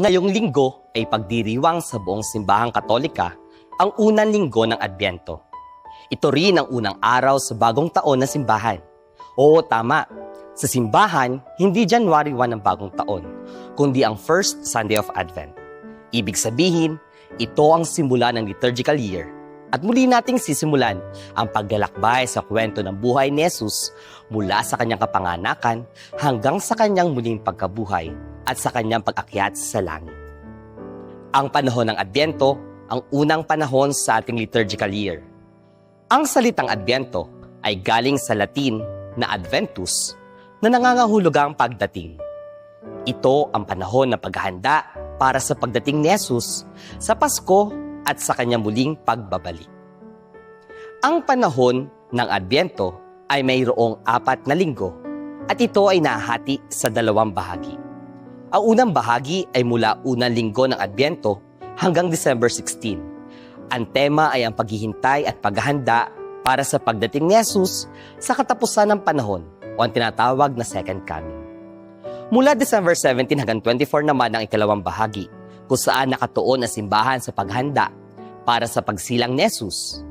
Ngayong linggo ay pagdiriwang sa buong simbahang Katolika ang unang linggo ng Adbyento. Ito rin ang unang araw sa bagong taon na simbahan. Oo, tama. Sa simbahan, hindi January 1 ang bagong taon, kundi ang first Sunday of Advent. Ibig sabihin, ito ang simula ng liturgical year. At muli nating sisimulan ang paglalakbay sa kwento ng buhay ni Jesus mula sa kanyang kapanganakan hanggang sa kanyang muling pagkabuhay at sa kanyang pag-akyat sa langit. Ang panahon ng Adbyento, ang unang panahon sa ating liturgical year. Ang salitang Adbyento ay galing sa Latin na Adventus na nangangahulugang pagdating. Ito ang panahon ng paghahanda para sa pagdating ni Jesus sa Pasko at sa kanyang muling pagbabalik. Ang panahon ng Adbyento ay mayroong 4 na linggo at ito ay nahati sa 2 bahagi. Ang unang bahagi ay mula unang linggo ng Adbyento hanggang December 16. Ang tema ay ang paghihintay at paghahanda para sa pagdating ni Jesus sa katapusan ng panahon o ang tinatawag na Second Coming. Mula December 17 hanggang 24 naman ang ikalawang bahagi, kung saan nakatuon ang simbahan sa paghanda para sa pagsilang ni Jesus.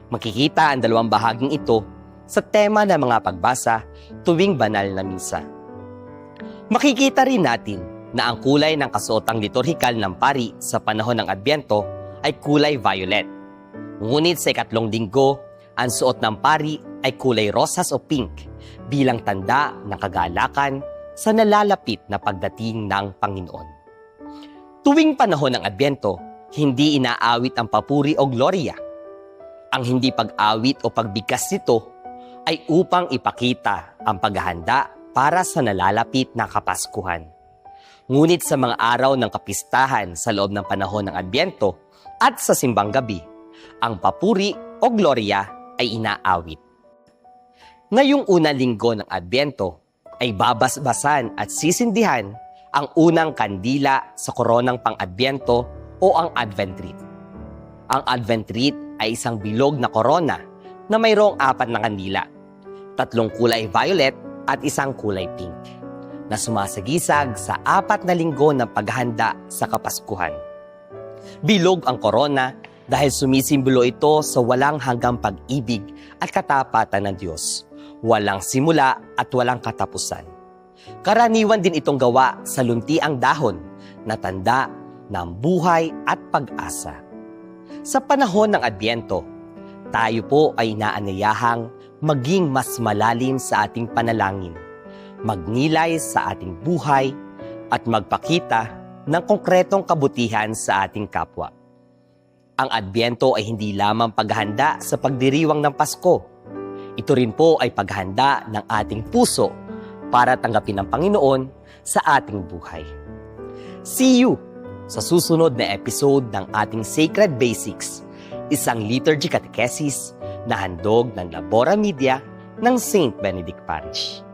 Makikita ang 2 bahaging ito sa tema ng mga pagbasa tuwing banal na misa. Makikita rin natin na ang kulay ng kasuotang liturhikal ng pari sa panahon ng Adbyento ay kulay violet. Ngunit sa ikatlong linggo, ang suot ng pari ay kulay rosas o pink bilang tanda ng kagalakan sa nalalapit na pagdating ng Panginoon. Tuwing panahon ng Adbyento, hindi inaawit ang papuri o gloria. Ang hindi pag-awit o pagbigkas nito ay upang ipakita ang paghahanda para sa nalalapit na Kapaskuhan. Ngunit sa mga araw ng kapistahan sa loob ng panahon ng Adbyento at sa simbang gabi, ang papuri o gloria ay inaawit. Ngayong unang linggo ng Adbyento ay babasbasan at sisindihan ang unang kandila sa koronang pang-Adbyento o ang Advent Wreath. Ang Advent Wreath ay isang bilog na korona na mayroong 4 na kandila, 3 kulay violet at 1 kulay pink, na sumasagisag sa 4 na linggo ng paghahanda sa Kapaskuhan. Bilog ang korona dahil sumisimbolo ito sa walang hanggang pag-ibig at katapatan ng Diyos, walang simula at walang katapusan. Karaniwan din itong gawa sa luntiang dahon na tanda ng buhay at pag-asa. Sa panahon ng Adbyento, tayo po ay inaanyayahang maging mas malalim sa ating panalangin, magnilay sa ating buhay at magpakita ng konkretong kabutihan sa ating kapwa. Ang Adbyento ay hindi lamang paghahanda sa pagdiriwang ng Pasko. Ito rin po ay paghahanda ng ating puso para tanggapin ng Panginoon sa ating buhay. See you sa susunod na episode ng ating Sacred Basics, isang liturgy catechesis na handog ng Labora Media ng St. Benedict Parish.